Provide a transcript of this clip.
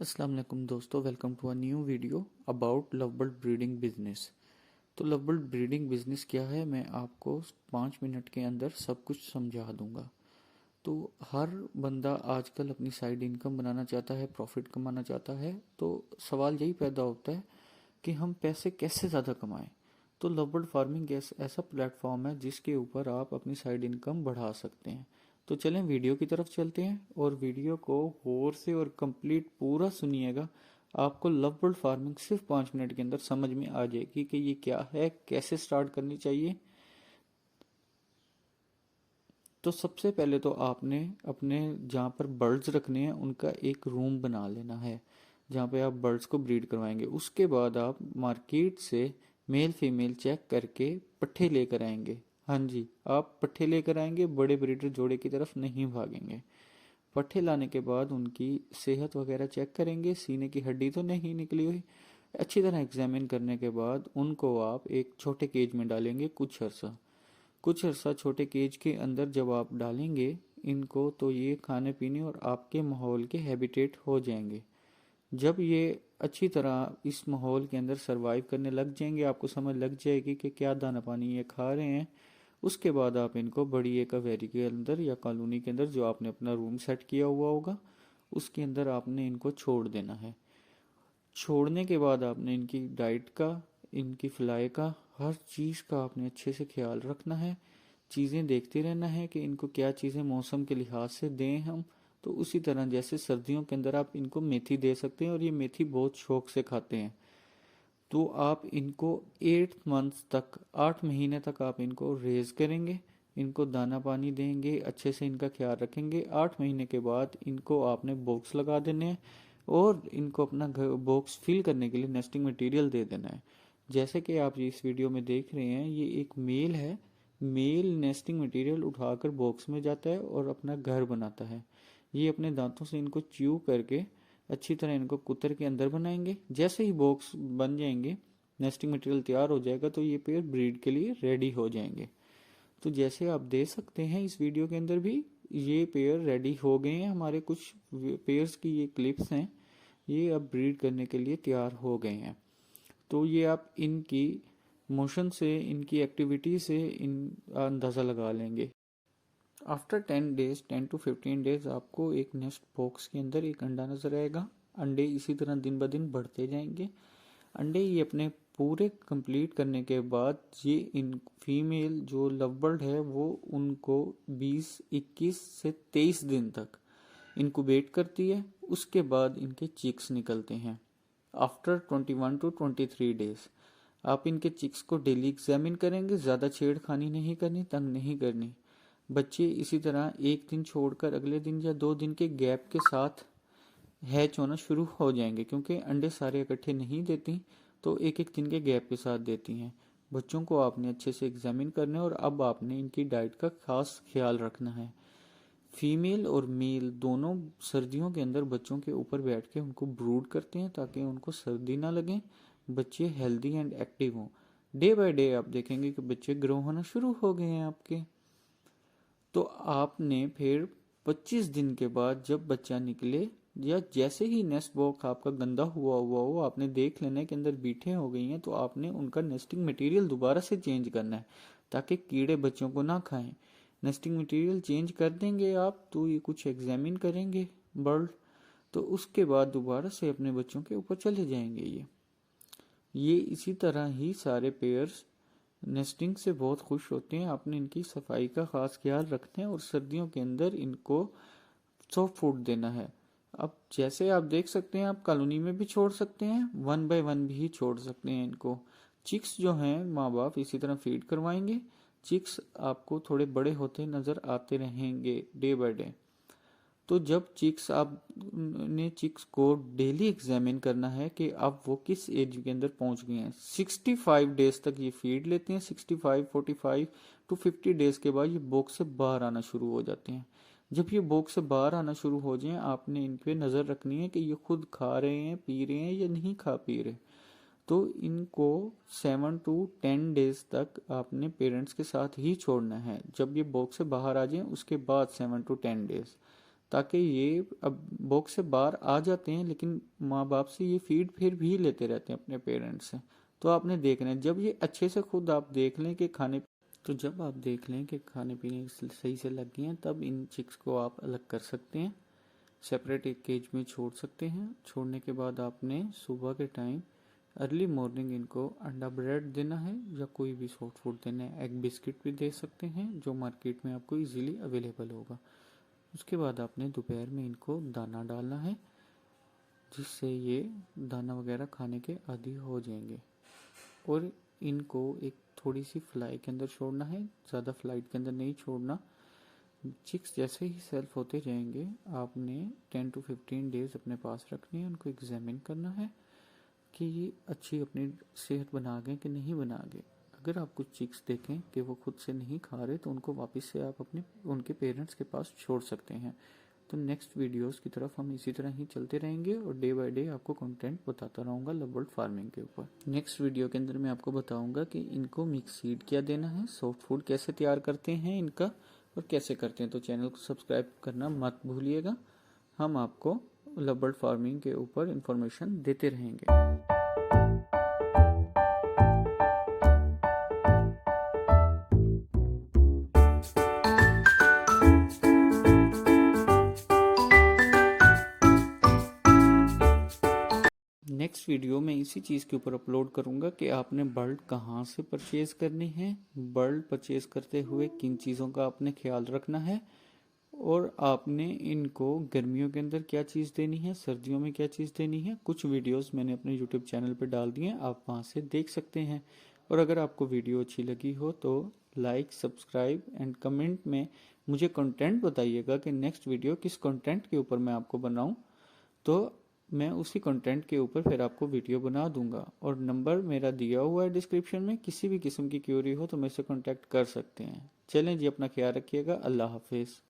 अस्सलाम वालेकुम दोस्तों, welcome to a new video about love bird breeding business. तो लव बर्ड ब्रीडिंग बिजनेस क्या है, मैं आपको 5 मिनट के अंदर सब कुछ समझा दूंगा। तो हर बंदा आजकल अपनी साइड इनकम बनाना चाहता है, प्रॉफिट कमाना चाहता है। तो सवाल यही पैदा होता है कि हम पैसे कैसे ज़्यादा कमाएं। तो लव बर्ड फार्मिंग ऐसा प्लेटफॉर्म है जिसके ऊपर आप अपनी साइड इनकम बढ़ा सकते हैं। तो चलें वीडियो की तरफ चलते हैं और वीडियो को गौर से और कंप्लीट पूरा सुनिएगा। आपको लव बर्ड फार्मिंग सिर्फ 5 मिनट के अंदर समझ में आ जाएगी कि ये क्या है, कैसे स्टार्ट करनी चाहिए। तो सबसे पहले तो आपने अपने जहाँ पर बर्ड्स रखने हैं उनका एक रूम बना लेना है, जहाँ पे आप बर्ड्स को ब्रीड करवाएंगे। उसके बाद आप मार्केट से मेल फीमेल चेक करके पट्ठे लेकर आएंगे। हाँ जी, आप पट्ठे लेकर आएंगे, बड़े ब्रीडर जोड़े की तरफ नहीं भागेंगे। पट्ठे लाने के बाद उनकी सेहत वगैरह चेक करेंगे, सीने की हड्डी तो नहीं निकली हुई। अच्छी तरह एग्जामिन करने के बाद उनको आप एक छोटे केज में डालेंगे कुछ अर्सा छोटे केज के अंदर जब आप डालेंगे इनको, तो ये खाने पीने और आपके माहौल के हैबिटेट हो जाएंगे। जब ये अच्छी तरह इस माहौल के अंदर सरवाइव करने लग जाएंगे, आपको समझ लग जाएगी कि क्या दाना पानी ये खा रहे हैं। उसके बाद आप इनको बड़ी एक अवेरी के अंदर या कॉलोनी के अंदर, जो आपने अपना रूम सेट किया हुआ होगा, उसके अंदर आपने इनको छोड़ देना है। छोड़ने के बाद आपने इनकी डाइट का, इनकी फ्लाई का, हर चीज़ का आपने अच्छे से ख्याल रखना है। चीज़ें देखते रहना है कि इनको क्या चीज़ें मौसम के लिहाज से दें हम। तो उसी तरह जैसे सर्दियों के अंदर आप इनको मेथी दे सकते हैं और ये मेथी बहुत शौक से खाते हैं। तो आप इनको 8 मंथ्स तक, 8 महीने तक आप इनको रेज करेंगे, इनको दाना पानी देंगे, अच्छे से इनका ख्याल रखेंगे। 8 महीने के बाद इनको आपने बॉक्स लगा देने हैं और इनको अपना घर बॉक्स फिल करने के लिए नेस्टिंग मटेरियल दे देना है। जैसे कि आप इस वीडियो में देख रहे हैं, ये एक मेल है। मेल नेस्टिंग मटेरियल उठाकर बॉक्स में जाता है और अपना घर बनाता है। ये अपने दांतों से इनको च्यू करके अच्छी तरह इनको कुतर के अंदर बनाएंगे। जैसे ही बॉक्स बन जाएंगे, नेस्टिंग मटेरियल तैयार हो जाएगा, तो ये पेड़ ब्रीड के लिए रेडी हो जाएंगे। तो जैसे आप देख सकते हैं इस वीडियो के अंदर भी ये पेयर रेडी हो गए हैं। हमारे कुछ पेयर्स की ये क्लिप्स हैं, ये अब ब्रीड करने के लिए तैयार हो गए हैं। तो ये आप इनकी मोशन से, इनकी एक्टिविटी से इन अंदाज़ा लगा लेंगे। आफ्टर 10 डेज, 10 to 15 डेज आपको एक नेस्ट बॉक्स के अंदर एक अंडा नजर आएगा। अंडे इसी तरह दिन ब दिन बढ़ते जाएंगे। अंडे ये अपने पूरे कंप्लीट करने के बाद ये इन फीमेल जो लव बर्ड है वो उनको 20, 21 से 23 दिन तक इनक्यूबेट करती है। उसके बाद इनके चिक्स निकलते हैं। आफ्टर 21 to 23 डेज आप इनके चिक्स को डेली एग्जामिन करेंगे। ज़्यादा छेड़खानी नहीं करनी, तंग नहीं करनी। बच्चे इसी तरह एक दिन छोड़कर अगले दिन या 2 दिन के गैप के साथ हैच होना शुरू हो जाएंगे, क्योंकि अंडे सारे इकट्ठे नहीं देती, तो एक एक दिन के गैप के साथ देती हैं। बच्चों को आपने अच्छे से एग्जामिन करना है और अब आपने इनकी डाइट का खास ख्याल रखना है। फीमेल और मेल दोनों सर्दियों के अंदर बच्चों के ऊपर बैठ के उनको ब्रूड करते हैं ताकि उनको सर्दी ना लगे, बच्चे हेल्दी एंड एक्टिव हों। डे बाय डे आप देखेंगे कि बच्चे ग्रो होना शुरू हो गए हैं आपके। तो आपने फिर 25 दिन के बाद जब बच्चा निकले, या जैसे ही नेस्ट बॉक्स आपका गंदा हुआ हुआ हो, आपने देख लेना के अंदर बीठे हो गई हैं, तो आपने उनका नेस्टिंग मटेरियल दोबारा से चेंज करना है ताकि कीड़े बच्चों को ना खाएं। नेस्टिंग मटेरियल चेंज कर देंगे आप, तो ये कुछ एग्जामिन करेंगे बर्ड, तो उसके बाद दोबारा से अपने बच्चों के ऊपर चले जाएंगे। ये इसी तरह ही सारे पेयर्स नेस्टिंग से बहुत खुश होते हैं। आपने इनकी सफाई का खास ख्याल रखना है और सर्दियों के अंदर इनको सॉफ्ट फूड देना है। अब जैसे आप देख सकते हैं, आप कॉलोनी में भी छोड़ सकते हैं, 1 by 1 भी छोड़ सकते हैं इनको। चिक्स जो हैं माँ बाप इसी तरह फीड करवाएंगे। चिक्स आपको थोड़े बड़े होते नजर आते रहेंगे डे बाय डे। तो जब चिक्स आपने चिक्स को डेली एग्जामिन करना है कि अब वो किस एज के अंदर पहुंच गए हैं। 65 डेज तक ये फीड लेते हैं। 65, 45 to 50 डेज के बाद ये बॉक्स से बाहर आना शुरू हो जाते हैं। जब ये बॉक्स से बाहर आना शुरू हो जाए, आपने इन पे नज़र रखनी है कि ये खुद खा रहे हैं, पी रहे हैं या नहीं खा पी रहे। तो इनको 7 to 10 डेज तक आपने पेरेंट्स के साथ ही छोड़ना है। जब ये बॉक्स से बाहर आ जाए उसके बाद 7 to 10 डेज ताकि ये अब बॉक्स से बाहर आ जाते हैं, लेकिन माँ बाप से ये फीड फिर भी लेते रहते हैं अपने पेरेंट्स से। तो आपने देखना है, जब ये अच्छे से खुद आप देख लें कि जब आप देख लें कि खाने पीने सही से लग गए हैं, तब इन चिक्स को आप अलग कर सकते हैं, सेपरेट एक केज में छोड़ सकते हैं। छोड़ने के बाद आपने सुबह के टाइम अर्ली मॉर्निंग इनको अंडा ब्रेड देना है या कोई भी सॉफ्ट फूड देना है। एग बिस्किट भी दे सकते हैं जो मार्केट में आपको इजीली अवेलेबल होगा। उसके बाद आपने दोपहर में इनको दाना डालना है, जिससे ये दाना वगैरह खाने के आदी हो जाएंगे। और इनको एक थोड़ी सी फ्लाई के अंदर छोड़ना है, ज़्यादा फ्लाइट के अंदर नहीं छोड़ना। चिक्स जैसे ही सेल्फ होते जाएंगे, आपने 10 to 15 डेज अपने पास रखने हैं, उनको एग्जामिन करना है कि ये अच्छी अपनी सेहत बना गए कि नहीं बना गए। अगर आप कुछ चिक्स देखें कि वो खुद से नहीं खा रहे, तो उनको वापस से आप अपने उनके पेरेंट्स के पास छोड़ सकते हैं। तो नेक्स्ट वीडियोस की तरफ हम इसी तरह ही चलते रहेंगे और डे बाय डे आपको कंटेंट बताता रहूँगा लव फार्मिंग के ऊपर। नेक्स्ट वीडियो के अंदर मैं आपको बताऊँगा कि इनको मिक्स सीड क्या देना है, सॉफ्ट फूड कैसे तैयार करते हैं इनका और कैसे करते हैं। तो चैनल को सब्सक्राइब करना मत भूलिएगा। हम आपको लव बर्ड फार्मिंग के ऊपर इंफॉर्मेशन देते रहेंगे। नेक्स्ट वीडियो में इसी चीज़ के ऊपर अपलोड करूंगा कि आपने बर्ड कहाँ से परचेज़ करनी है, बर्ड परचेज़ करते हुए किन चीज़ों का आपने ख्याल रखना है, और आपने इनको गर्मियों के अंदर क्या चीज़ देनी है, सर्दियों में क्या चीज़ देनी है। कुछ वीडियोस मैंने अपने यूट्यूब चैनल पर डाल दिए हैं, आप वहाँ से देख सकते हैं। और अगर आपको वीडियो अच्छी लगी हो तो लाइक, सब्सक्राइब एंड कमेंट में मुझे कंटेंट बताइएगा कि नेक्स्ट वीडियो किस कंटेंट के ऊपर मैं आपको बनाऊँ, तो मैं उसी कंटेंट के ऊपर फिर आपको वीडियो बना दूंगा। और नंबर मेरा दिया हुआ है डिस्क्रिप्शन में, किसी भी किस्म की क्यूरी हो तो मेरे से कांटेक्ट कर सकते हैं। चलें जी, अपना ख्याल रखिएगा। अल्लाह हाफिज़।